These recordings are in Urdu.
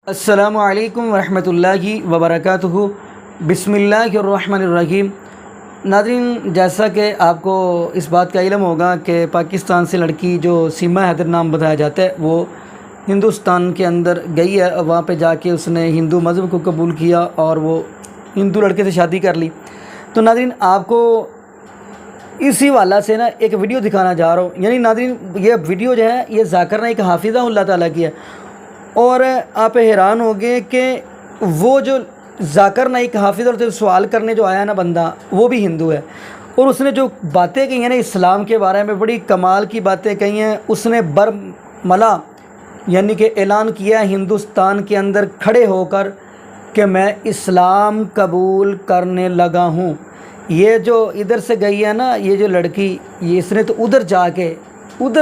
السلام علیکم ورحمۃ اللہ وبرکاتہ۔ بسم اللہ الرحمن الرحیم۔ ناظرین، جیسا کہ آپ کو اس بات کا علم ہوگا کہ پاکستان سے لڑکی جو سیما حیدر نام بتایا جاتا ہے وہ ہندوستان کے اندر گئی ہے، وہاں پہ جا کے اس نے ہندو مذہب کو قبول کیا اور وہ ہندو لڑکے سے شادی کر لی۔ تو ناظرین، آپ کو اسی والا سے نا ایک ویڈیو دکھانا جا رہا ہوں۔ یعنی ناظرین، یہ ویڈیو جو ہے یہ ذاکر نائک حافظہ اللہ تعالیٰ کی ہے، اور آپ حیران ہوگے کہ وہ جو ذاکر نائک حافظ اور سوال کرنے جو آیا نا بندہ، وہ بھی ہندو ہے، اور اس نے جو باتیں کہی ہیں نا اسلام کے بارے میں، بڑی کمال کی باتیں کہی ہیں۔ اس نے برملا یعنی کہ اعلان کیا ہندوستان کے اندر کھڑے ہو کر کہ میں اسلام قبول کرنے لگا ہوں۔ یہ جو ادھر سے گئی ہے نا یہ جو لڑکی، یہ اس نے تو ادھر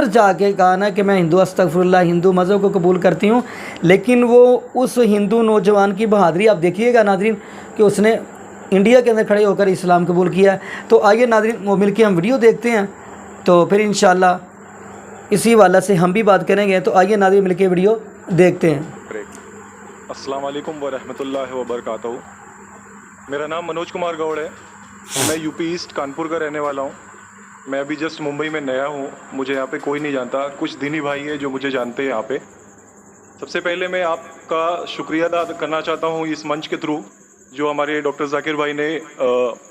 جا کے کہا نا کہ میں استغفر اللہ ہندو مذہب کو قبول کرتی ہوں، لیکن وہ اس ہندو نوجوان کی بہادری آپ دیکھیے گا ناظرین کہ اس نے انڈیا کے اندر کھڑے ہو کر اسلام قبول کیا ہے۔ تو آئیے ناظرین وہ مل کے ہم ویڈیو دیکھتے ہیں، تو پھر انشاءاللہ اسی والا سے ہم بھی بات کریں گے۔ تو آئیے ناظرین مل کے ویڈیو دیکھتے ہیں۔ السلام علیکم ورحمۃ اللہ وبرکاتہ۔ میرا نام منوج کمار گوڑ ہے، میں یو پی ایسٹ کانپور کا رہنے والا ہوں۔ میں ابھی جسٹ ممبئی میں نیا ہوں، مجھے یہاں پہ کوئی نہیں جانتا، کچھ دینی بھائی ہیں جو مجھے جانتے ہیں یہاں پہ۔ سب سے پہلے میں آپ کا شکریہ ادا کرنا چاہتا ہوں اس منچ کے تھرو، جو ہمارے ڈاکٹر ذاکر بھائی نے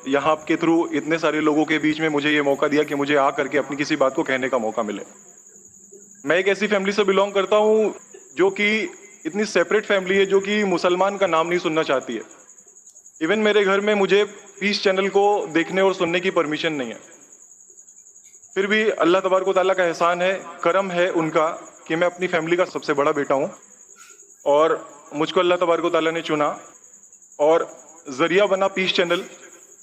یہاں کے تھرو اتنے سارے لوگوں کے بیچ میں مجھے یہ موقع دیا کہ مجھے آ کر کے اپنی کسی بات کو کہنے کا موقع ملے۔ میں ایک ایسی فیملی سے بلونگ کرتا ہوں جو کہ اتنی سیپریٹ فیملی ہے، جو کہ مسلمان کا نام نہیں سننا چاہتی ہے۔ ایون میرے گھر میں مجھے پیس چینل کو دیکھنے اور سننے کی پرمیشن نہیں ہے، پھر بھی اللہ تبارک و تعالیٰ کا احسان ہے، کرم ہے ان کا کہ میں اپنی فیملی کا سب سے بڑا بیٹا ہوں، اور مجھ کو اللہ تبارک و تعالیٰ نے چنا اور ذریعہ بنا پیس چینل،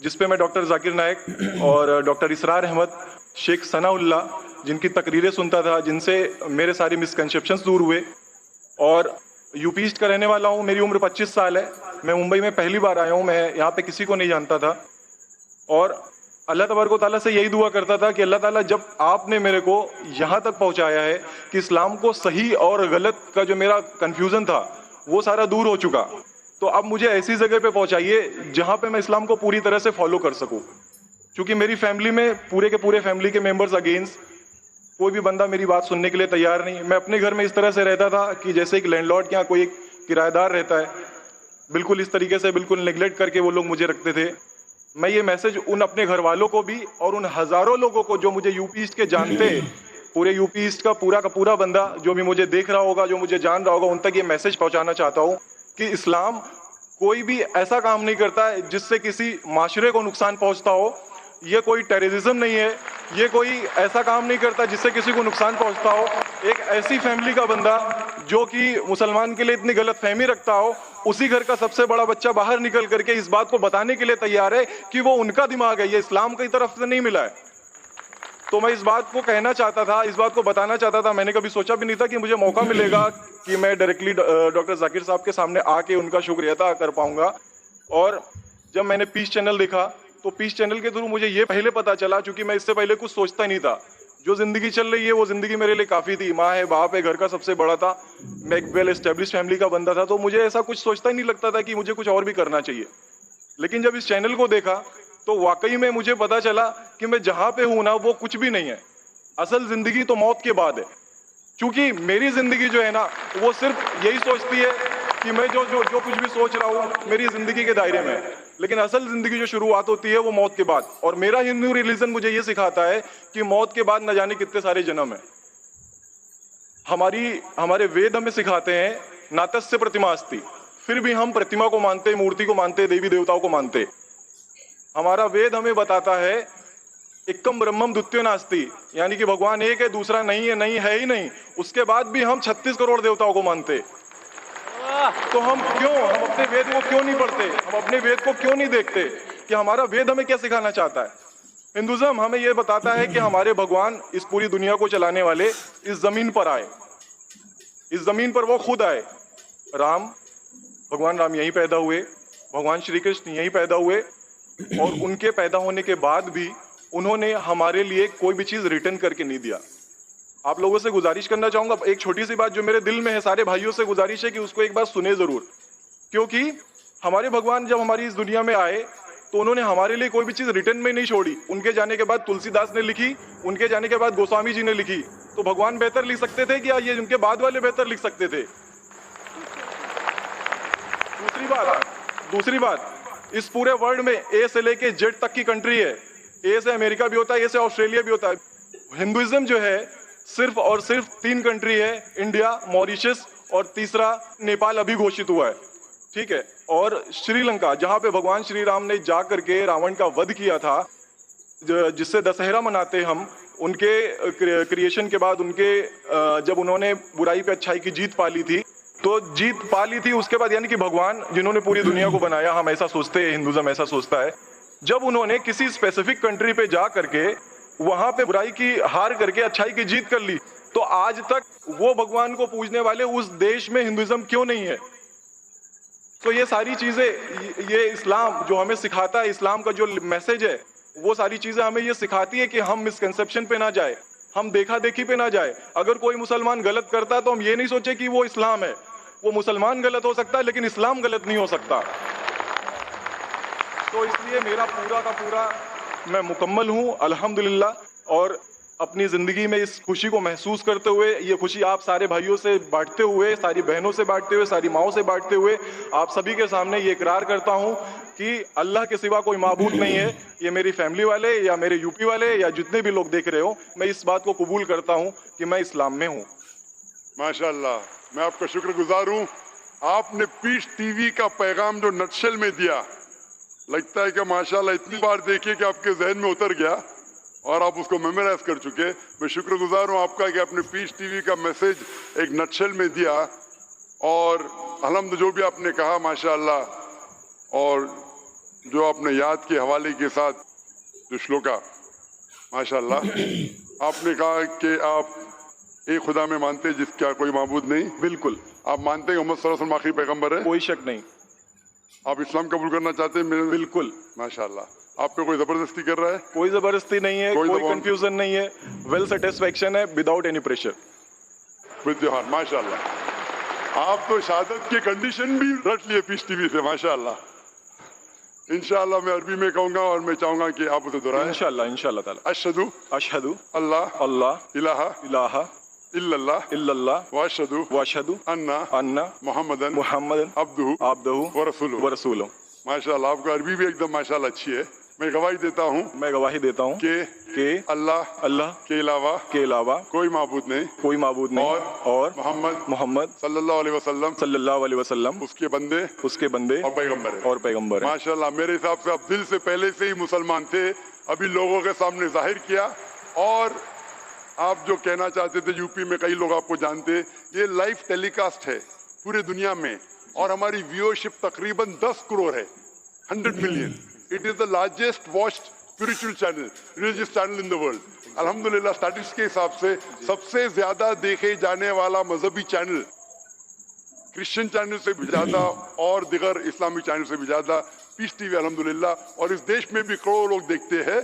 جس پہ میں ڈاکٹر ذاکر نائک اور ڈاکٹر اسرار احمد، شیخ ثناء اللہ جن کی تقریریں سنتا تھا، جن سے میرے سارے مسکنسیپشنز دور ہوئے۔ اور یو پی ایسٹ کا رہنے والا ہوں، میری عمر 25 سال ہے، میں ممبئی میں پہلی بار آیا ہوں، میں یہاں پہ کسی کو نہیں جانتا تھا، اور اللہ تبارک و تعالیٰ سے یہی دعا کرتا تھا کہ اللہ تعالیٰ جب آپ نے میرے کو یہاں تک پہنچایا ہے کہ اسلام کو صحیح اور غلط کا جو میرا کنفیوژن تھا وہ سارا دور ہو چکا، تو اب مجھے ایسی جگہ پہ پہنچائیے جہاں پہ میں اسلام کو پوری طرح سے فالو کر سکوں، کیونکہ میری فیملی میں پورے کے پورے فیملی کے ممبرز اگینسٹ، کوئی بھی بندہ میری بات سننے کے لیے تیار نہیں۔ میں اپنے گھر میں اس طرح سے رہتا تھا کہ جیسے ایک لینڈ لارڈ کے یہاں کوئی ایک کرایہ دار رہتا ہے، بالکل اس طریقے سے بالکل نیگلیکٹ کر کے وہ لوگ مجھے رکھتے تھے۔ میں یہ میسج ان اپنے گھر والوں کو بھی اور ان ہزاروں لوگوں کو جو مجھے یو پی ایسٹ کے جانتے، پورے یو پی ایسٹ کا پورا بندہ جو بھی مجھے دیکھ رہا ہوگا، جو مجھے جان رہا ہوگا، ان تک یہ میسج پہنچانا چاہتا ہوں کہ اسلام کوئی بھی ایسا کام نہیں کرتا ہے جس سے کسی معاشرے کو نقصان پہنچتا ہو، یہ کوئی ٹیررزم نہیں ہے، یہ کوئی ایسا کام نہیں کرتا جس سے کسی کو نقصان پہنچتا ہو۔ ایک ایسی فیملی کا بندہ جو کہ مسلمان کے لیے اتنی غلط فہمی رکھتا ہو، اسی گھر کا سب سے بڑا بچہ باہر نکل کر کے اس بات کو بتانے کے لیے تیار ہے کہ وہ ان کا دماغ ہے، یہ اسلام کی طرف سے نہیں ملا ہے۔ تو میں اس بات کو کہنا چاہتا تھا، اس بات کو بتانا چاہتا تھا، میں نے کبھی سوچا بھی نہیں تھا کہ مجھے موقع ملے گا کہ میں ڈائریکٹلی ڈاکٹر ذاکر صاحب کے سامنے آ کے ان کا شکریہ ادا کر پاؤں گا۔ اور جب میں نے پیس چینل دیکھا تو پیس چینل کے تھرو مجھے یہ پہلے پتا چلا، چونکہ میں اس سے پہلے کچھ سوچتا ہی نہیں تھا، جو زندگی چل رہی ہے وہ زندگی میرے لیے کافی تھی، ماں ہے، باپ ہے، گھر کا سب سے بڑا تھا، میں ایک ویل اسٹیبلش فیملی کا بندہ تھا، تو مجھے ایسا کچھ سوچتا ہی نہیں لگتا تھا کہ مجھے کچھ اور بھی کرنا چاہیے۔ لیکن جب اس چینل کو دیکھا تو واقعی میں مجھے پتا چلا کہ میں جہاں پہ ہوں نا وہ کچھ بھی نہیں ہے، اصل زندگی تو موت کے بعد ہے، کیونکہ میری زندگی جو ہے نا وہ صرف یہی سوچتی ہے کہ میں جو کچھ بھی سوچ رہا ہوں میری زندگی کے دائرے میں، لیکن اصل زندگی جو شروعات ہوتی ہے وہ موت کے بعد۔ اور میرا ہندو ریلیجن مجھے یہ سکھاتا ہے کہ موت کے بعد نہ جانے کتنے سارے جنم ہیں۔ ہمارے وید ہمیں سکھاتے ہیں ناتسیہ پرتما استی، پھر بھی ہم پرتما کو مانتے، مورتی کو مانتے، دیوی دیوتاؤں کو مانتے۔ ہمارا وید ہمیں بتاتا ہے ایکم برہمم دتیو ناستی، یعنی کہ بھگوان ایک ہے، دوسرا نہیں ہے، نہیں ہے ہی نہیں، اس کے بعد بھی ہم 36 کروڑ دیوتاؤں کو مانتے۔ تو ہم اپنے وید کو کیوں نہیں پڑھتے، ہم اپنے وید کو کیوں نہیں دیکھتے کہ ہمارا وید ہمیں کیا سکھانا چاہتا ہے۔ ہندوازم ہمیں یہ بتاتا ہے کہ ہمارے بھگوان اس پوری دنیا کو چلانے والے اس زمین پر آئے، اس زمین پر وہ خود آئے، بھگوان رام یہیں پیدا ہوئے، بھگوان شری کرشن یہیں پیدا ہوئے، اور ان کے پیدا ہونے کے بعد بھی انہوں نے ہمارے لیے کوئی بھی چیز ریٹرن کر کے نہیں دیا۔ آپ لوگوں سے گزارش کرنا چاہوں گا, ایک چھوٹی سی بات جو میرے دل میں ہے, سارے بھائیوں سے گزارش ہے کہ اس کو ایک بار سنیں ضرور, کیونکہ ہمارے بھگوان جب ہماری اس دنیا میں آئے تو انہوں نے ہمارے لیے کوئی بھی چیز ریٹن میں نہیں چھوڑی. ان کے جانے کے بعد تلسی داس نے لکھی, ان کے جانے کے بعد گوسوامی جی نے لکھی. تو بھگوان بہتر لکھ سکتے تھے کہ یہ ان کے بعد والے بہتر لکھ سکتے تھے؟ دوسری بات, اس پورے ورلڈ میں اے سے لے کے جیڈ تک کی کنٹری ہے. اے سے امریکہ بھی ہوتا ہے, اے سے آسٹریلیا بھی ہوتا ہے. ہندوازم جو ہے صرف اور صرف 3 کنٹری ہے, انڈیا, موریشس اور تیسرا نیپال ابھی گھوشت ہوا ہے, ٹھیک ہے. اور شری لنکا, جہاں پہ بھگوان شری رام نے جا کر کے راون کا ودھ کیا تھا, جس سے دسہرہ مناتے ہم, ان کے کریشن کے بعد, ان کے جب انہوں نے برائی پہ اچھائی کی جیت پا لی تھی, تو جیت پا لی تھی اس کے بعد, یعنی کہ بھگوان جنہوں نے پوری دنیا کو بنایا, ہم ایسا سوچتے ہیں, ہندوازم ایسا سوچتا ہے, جب انہوں نے کسی اسپیسیفک کنٹری پہ جا کر کے وہاں پہ برائی کی ہار کر کے اچھائی کی جیت کر لی, تو آج تک وہ بھگوان کو پوجنے والے اس دیش میں ہندوازم کیوں نہیں ہے؟ تو یہ ساری چیزیں, یہ اسلام جو ہمیں سکھاتا ہے, اسلام کا جو میسج ہے, وہ ساری چیزیں ہمیں یہ سکھاتی ہے کہ ہم مسکنسیپشن پہ نہ جائے, ہم دیکھا دیکھی پہ نہ جائے. اگر کوئی مسلمان غلط کرتا تو ہم یہ نہیں سوچے کہ وہ اسلام ہے. وہ مسلمان غلط ہو سکتا ہے لیکن اسلام غلط نہیں ہو سکتا. تو اس لیے میرا پورا کا پورا میں مکمل ہوں الحمدللہ, اور اپنی زندگی میں اس خوشی کو محسوس کرتے ہوئے, یہ خوشی آپ سارے بھائیوں سے بانٹتے ہوئے, ساری بہنوں سے بانٹتے ہوئے, ساری ماؤں سے بانٹتے ہوئے, آپ سبھی کے سامنے یہ اقرار کرتا ہوں کہ اللہ کے سوا کوئی معبود نہیں ہے. یہ میری فیملی والے یا میرے یو پی والے یا جتنے بھی لوگ دیکھ رہے ہو, میں اس بات کو قبول کرتا ہوں کہ میں اسلام میں ہوں. ماشاءاللہ, میں آپ کا شکر گزار ہوں. آپ نے پیس ٹی وی کا پیغام جو نٹشل میں دیا, لگتا ہے کہ ماشاءاللہ اتنی بار دیکھیے کہ آپ کے ذہن میں اتر گیا اور آپ اس کو میمورائز کر چکے. میں شکر گزار ہوں آپ کا کہ آپ نے پیس ٹی وی کا میسج ایک نٹشل میں دیا, اور الحمد جو بھی آپ نے کہا ماشاءاللہ, اور جو آپ نے یاد کے حوالے کے ساتھ جو شلوکا ماشاءاللہ, آپ نے کہا کہ آپ ایک خدا میں مانتے جس کا کوئی معبود نہیں. بالکل. آپ مانتے ہیں محمد صلی اللہ علیہ وسلم آخری پیغمبر ہے؟ کوئی شک نہیں. آپ اسلام قبول کرنا چاہتے ہیں؟ بالکل. ماشاءاللہ. آپ پہ کوئی زبردستی کر رہا ہے؟ کوئی زبردستی نہیں ہے, کوئی کنفیوژن نہیں ہے, ویل سیٹسفیکشن ہے, without any pressure. With your heart. ماشاءاللہ. آپ تو شہادت کی کنڈیشن بھی رکھ لیے پیس ٹی وی سے. ماشاءاللہ. انشاءاللہ میں عربی میں کہوں گا اور میں چاہوں گا کہ آپ اسے دہرائیں. انشاءاللہ تعالی. اشہدو اللہ الہ الہ الا اللہ واشہدو ان محمدن عبدہ ورسولہ. ماشاءاللہ. آپ کا عربی بھی ایک دم ماشاءاللہ اچھی ہے. میں گواہی دیتا ہوں کہ اللہ کے علاوہ کوئی معبود نہیں اور محمد صلی اللہ علیہ وسلم اس کے بندے اور پیغمبر ہیں. ماشاءاللہ. میرے حساب سے آپ دل سے پہلے سے ہی مسلمان تھے, ابھی لوگوں کے سامنے ظاہر کیا. اور آپ جو کہنا چاہتے تھے, یو پی میں کئی لوگ آپ کو جانتے, یہ لائیو ٹیلی کاسٹ ہے پورے دنیا میں, اور ہماری ویورشپ تقریباً 10 کروڑ ہے, 100 million. It is the largest watched spiritual channel, religious channel in the world. الحمدللہ اسٹیٹسٹکس کے حساب سے سب سے زیادہ دیکھے جانے والا مذہبی چینل, کرسچن چینل سے بھی زیادہ اور دیگر اسلامی چینل سے بھی زیادہ پیس ٹی وی الحمدللہ. اور اس دیش میں بھی کروڑوں لوگ دیکھتے ہیں,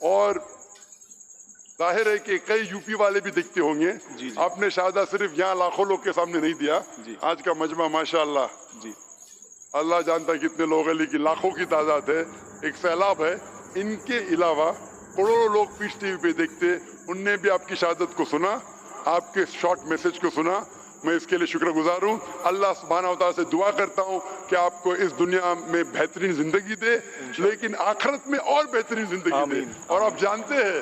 اور ظاہر ہے کہ کئی یو پی والے بھی دیکھتے ہوں گے. آپ نے شہادہ صرف یہاں لاکھوں لوگ کے سامنے نہیں دیا. آج کا مجمع ماشاءاللہ اللہ جانتا ہے کتنے لوگ ہیں, لیکن لاکھوں کی تعداد ہے, ایک سیلاب ہے. ان کے علاوہ کروڑوں لوگ پیس ٹی وی پہ دیکھتے, ان نے بھی آپ کی شہادت کو سنا, آپ کے شارٹ میسج کو سنا. میں اس کے لیے شکر گزار ہوں. اللہ سبحانہ و تعالیٰ سے دعا کرتا ہوں کہ آپ کو اس دنیا میں بہترین زندگی دے, لیکن آخرت میں اور بہترین زندگی دے. اور آپ جانتے ہیں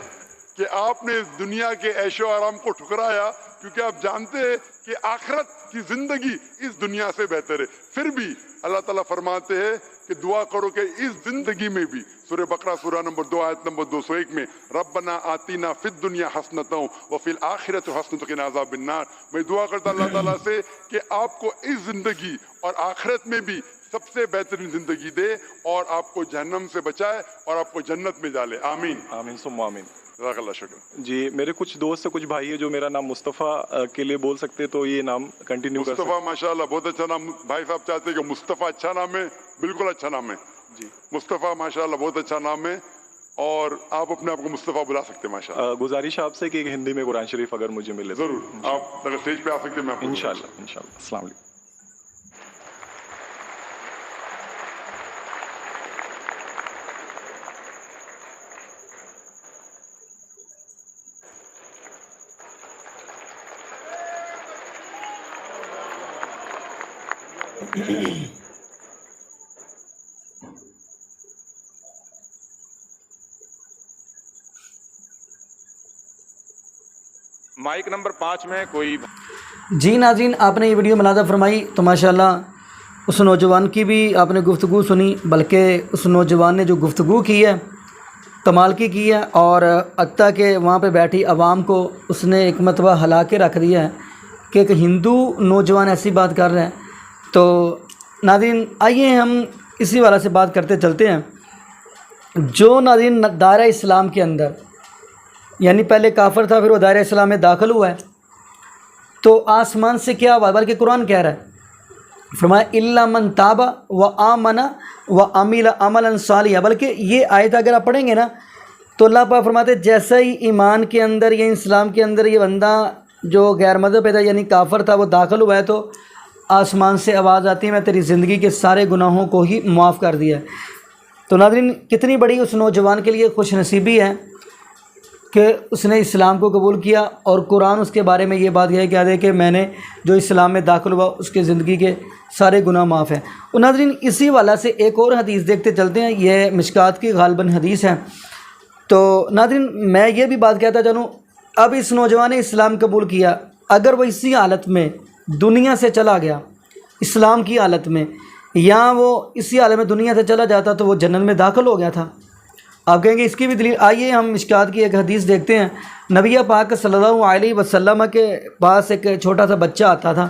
کہ آپ نے اس دنیا کے عیش و آرام کو ٹھکرایا, کیونکہ آپ جانتے ہیں کہ آخرت کی زندگی اس دنیا سے بہتر ہے. پھر بھی اللہ تعالیٰ فرماتے ہیں کہ دعا کرو کہ اس زندگی میں بھی, سورہ بقرہ سورہ نمبر 2 آیت نمبر 201 میں, ربنا آتینا فی الدنیا حسنۃ وفی الآخرۃ حسنۃ وقنا عذاب النار. میں دعا کرتا اللہ تعالیٰ سے کہ آپ کو اس زندگی اور آخرت میں بھی سب سے بہترین زندگی دے, اور آپ کو جہنم سے بچائے, اور آپ کو جنت میں ڈالے. آمین آمین ثم آمین. جزاک اللہ شکر. جی, میرے کچھ دوست سے کچھ بھائی ہے جو میرا نام مصطفیٰ کے لیے بول سکتے, تو یہ نام کنٹینیو کر سکتے. مصطفیٰ ماشاءاللہ بہت اچھا نام. بھائی صاحب چاہتے ہیں کہ مصطفیٰ اچھا نام ہے, بالکل اچھا نام ہے. جی, مصطفیٰ ماشاءاللہ بہت اچھا نام ہے. اور آپ اپنے آپ کو مصطفیٰ بلا سکتے ہیں ماشاءاللہ. گزارش آپ سے کہ ایک ہندی میں قرآن شریف اگر مجھے ملے تو. ضرور آپ اگر اسٹیج پہ آ سکتے ہیں میں آپ کو انشاءاللہ انشاءاللہ. السلام علیکم. مائک نمبر 5 میں کوئی. جی ناظرین، آپ نے یہ ویڈیو ملاحظہ فرمائی تو ماشاءاللہ اس نوجوان کی بھی آپ نے گفتگو سنی، بلکہ اس نوجوان نے جو گفتگو کی ہے کمال کی ہے، اور حتیٰ کہ وہاں پہ بیٹھی عوام کو اس نے ایک مرتبہ ہلا کے رکھ دیا ہے کہ ایک ہندو نوجوان ایسی بات کر رہا ہے. تو ناظرین آئیے ہم اسی والا سے بات کرتے چلتے ہیں. جو ناظرین دائرہ اسلام کے اندر، یعنی پہلے کافر تھا پھر وہ دائرہ اسلام میں داخل ہوا ہے، تو آسمان سے کیا ہوا؟ بلکہ قرآن کہہ رہا ہے، فرمایا الا من تاب و آمن و عمل عملا صالحا. بلکہ یہ آیت اگر آپ پڑھیں گے نا تو اللہ پاک فرماتے جیسا ہی ایمان کے اندر یا اسلام کے اندر یہ بندہ جو غیر مذہب پہ تھا یعنی کافر تھا وہ داخل ہوا ہے تو آسمان سے آواز آتی ہے میں تیری زندگی کے سارے گناہوں کو ہی معاف کر دیا ہے. تو ناظرین کتنی بڑی اس نوجوان کے لیے خوش نصیبی ہے کہ اس نے اسلام کو قبول کیا، اور قرآن اس کے بارے میں یہ بات کہہ دے کہ میں نے جو اسلام میں داخل ہوا اس کے زندگی کے سارے گناہ معاف ہیں. اور ناظرین اسی والا سے ایک اور حدیث دیکھتے چلتے ہیں، یہ مشکات کی غالباً حدیث ہے. تو ناظرین میں یہ بھی بات کہتا چلوں، اب اس نوجوان نے اسلام قبول کیا، اگر وہ اسی حالت میں دنیا سے چلا گیا اسلام کی حالت میں، یا وہ اسی حالت میں دنیا سے چلا جاتا تو وہ جنت میں داخل ہو گیا تھا. آپ کہیں گے اس کی بھی دلیل. آئیے ہم مشکات کی ایک حدیث دیکھتے ہیں. نبی پاک صلی اللہ علیہ وسلم کے پاس ایک چھوٹا سا بچہ آتا تھا،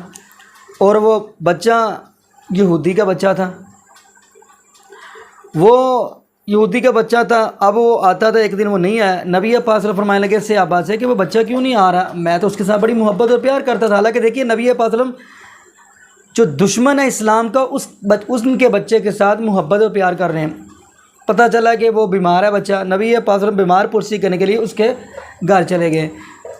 اور وہ بچہ یہودی کا بچہ تھا. اب وہ آتا تھا، ایک دن وہ نہیں آیا. نبی پاک صلی اللہ علیہ وسلم فرمانے لگے صحابہ سے کہ وہ بچہ کیوں نہیں آ رہا؟ میں تو اس کے ساتھ بڑی محبت اور پیار کرتا تھا. حالانکہ دیکھیے نبی پاک صلی اللہ علیہ وسلم جو دشمن ہے اسلام کا ان کے بچے کے ساتھ محبت اور پیار کر رہے ہیں. پتہ چلا کہ وہ بیمار ہے بچہ. نبی پاک صلی اللہ علیہ وسلم بیمار پرسی کرنے کے لیے اس کے گھر چلے گئے.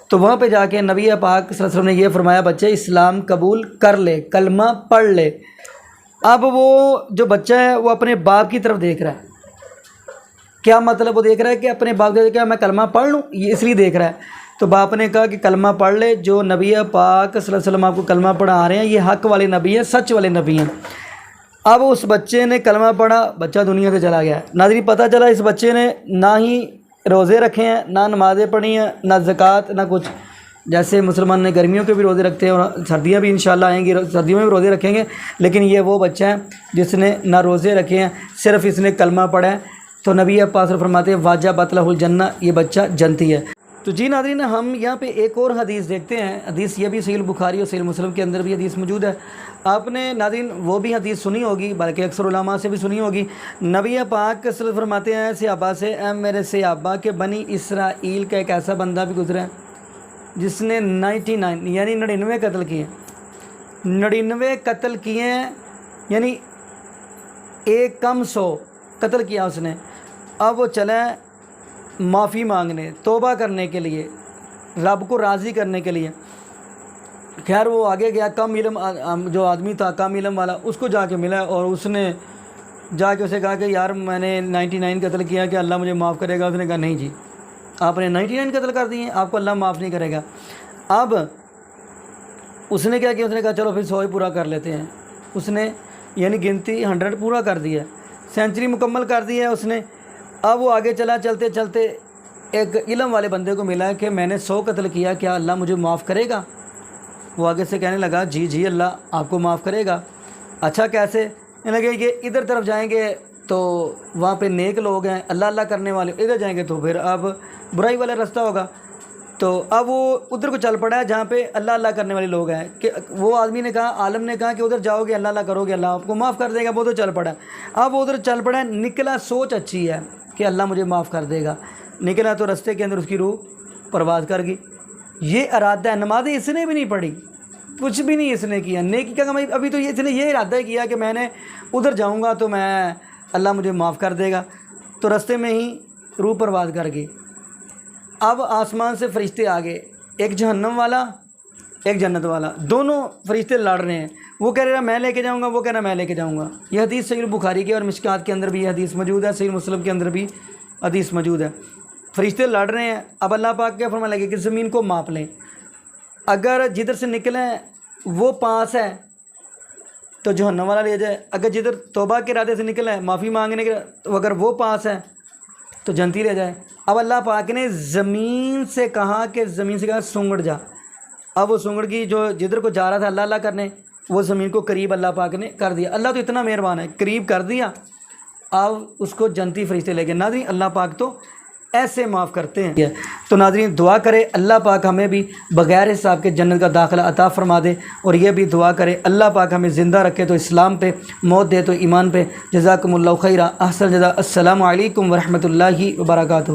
تو وہاں پہ جا کے نبی پاک صلی اللہ علیہ وسلم نے یہ فرمایا بچہ اسلام قبول کر لے، کلمہ پڑھ لے. اب وہ جو بچہ ہے وہ اپنے باپ کی طرف دیکھ رہا ہے. کیا مطلب؟ وہ دیکھ رہا ہے کہ اپنے باپ کے کیا میں کلمہ پڑھ لوں، یہ اس لیے دیکھ رہا ہے. تو باپ نے کہا کہ کلمہ پڑھ لے، جو نبی پاک صلی اللہ علیہ وسلم آپ کو کلمہ پڑھا رہے ہیں یہ حق والے نبی ہیں، سچ والے نبی ہیں. اب اس بچے نے کلمہ پڑھا، بچہ دنیا سے چلا گیا. ناظرین پتہ چلا اس بچے نے نہ ہی روزے رکھے ہیں، نہ نمازیں پڑھی ہیں، نہ زکوٰۃ، نہ کچھ. جیسے مسلمان نے گرمیوں کے بھی روزے رکھتے ہیں اور سردیاں بھی انشاءاللہ آئیں گی، سردیوں میں بھی روزے رکھیں گے. لیکن یہ وہ بچہ ہے جس نے نہ روزے رکھے ہیں، صرف اس نے کلمہ پڑھا ہے. تو نبی پاک فرماتے ہیں واجبت لہ الجنہ، یہ بچہ جنتی ہے. تو جی ناظرین ہم یہاں پہ ایک اور حدیث دیکھتے ہیں. حدیث یہ بھی صحیح بخاری اور صحیح مسلم کے اندر بھی حدیث موجود ہے. آپ نے ناظرین وہ بھی حدیث سنی ہوگی، بلکہ اکثر علماء سے بھی سنی ہوگی. نبی پاک صلی اللہ علیہ وسلم فرماتے ہیں صحابہ سے، اے میرے صحابہ کہ بنی اسرائیل کا ایک ایسا بندہ بھی گزرا ہے جس نے 99 یعنی 99 قتل کیے. 99 قتل کیے ہیں، یعنی ایک کم 100 قتل کیا اس نے. اب وہ چلا ہے معافی مانگنے، توبہ کرنے کے لیے، رب کو راضی کرنے کے لیے. خیر وہ آگے گیا، کم علم جو آدمی تھا کم علم والا اس کو جا کے ملا، اور اس نے جا کے اسے کہا کہ یار میں نے 99 قتل کیا، کہ اللہ مجھے معاف کرے گا؟ اس نے کہا نہیں جی، آپ نے 99 قتل کر دیے ہیں، آپ کو اللہ معاف نہیں کرے گا. اب اس نے کیا کیا؟ اس نے کہا چلو پھر 100 پورا کر لیتے ہیں. اس نے یعنی گنتی 100 پورا کر دیا، سینچری مکمل کر دی ہے اس نے. اب وہ آگے چلا، چلتے چلتے ایک علم والے بندے کو ملا کہ میں نے 100 قتل کیا، کیا اللہ مجھے معاف کرے گا؟ وہ آگے سے کہنے لگا جی جی اللہ آپ کو معاف کرے گا. اچھا کیسے؟ لگے کہ ادھر طرف جائیں گے تو وہاں پہ نیک لوگ ہیں اللہ اللہ کرنے والے، ادھر جائیں گے تو پھر اب برائی والا راستہ ہوگا. تو اب وہ ادھر کو چل پڑا ہے جہاں پہ اللہ اللہ کرنے والے لوگ ہیں. کہ وہ آدمی نے کہا، عالم نے کہا کہ ادھر جاؤ گے اللہ اللہ کرو گے اللہ آپ کو معاف کر دے گا. وہ تو چل پڑا. اب وہ ادھر چل پڑا ہے، نکلا سوچ اچھی ہے کہ اللہ مجھے معاف کر دے گا. نکلا تو رستے کے اندر اس کی روح پرواز کر گئی. یہ ارادہ ہے، نمازیں اس نے بھی نہیں پڑھی، کچھ بھی نہیں اس نے کیا، نیکی کا ابھی تو اس نے یہ ارادہ کیا کہ میں نے ادھر جاؤں گا تو میں اللہ مجھے معاف کر دے گا. تو رستے میں ہی روح پرواز کر گئی۔ اب آسمان سے فرشتے آ گئے، ایک جہنم والا ایک جنت والا، دونوں فرشتے لڑ رہے ہیں۔ وہ کہہ رہا میں لے کے جاؤں گا، وہ کہہ رہا میں لے کے جاؤں گا۔ یہ حدیث صحیح بخاری کی اور مشکات کے اندر بھی یہ حدیث موجود ہے، صحیح مسلم کے اندر بھی حدیث موجود ہے۔ فرشتے لڑ رہے ہیں۔ اب اللہ پاک کیا فرمانے لگے کہ زمین کو ماپ لیں، اگر جدھر سے نکلیں وہ پاس ہے تو جہنم والا لے جائے، اگر جدھر توبہ کے ارادے سے نکلیں معافی مانگنے کے تو اگر وہ پاس ہے تو جنتی لے جائے۔ اب اللہ پاک نے زمین سے کہا کہ سونگڑ جا۔ اب وہ سونگڑ کی جو جدھر کو جا رہا تھا اللہ اللہ کرنے، وہ زمین کو قریب اللہ پاک نے کر دیا۔ اللہ تو اتنا مہربان ہے، قریب کر دیا، اب اس کو جنتی فرشتے لے گئے۔ ناظرین اللہ پاک تو ایسے معاف کرتے ہیں۔ تو ناظرین دعا کرے اللہ پاک ہمیں بھی بغیر حساب کے جنت کا داخلہ عطا فرما دے، اور یہ بھی دعا کرے اللہ پاک ہمیں زندہ رکھے تو اسلام پہ، موت دے تو ایمان پہ۔ جزاکم اللہ خیرہ، احسن جزا۔ السلام علیکم ورحمۃ اللہ وبرکاتہ۔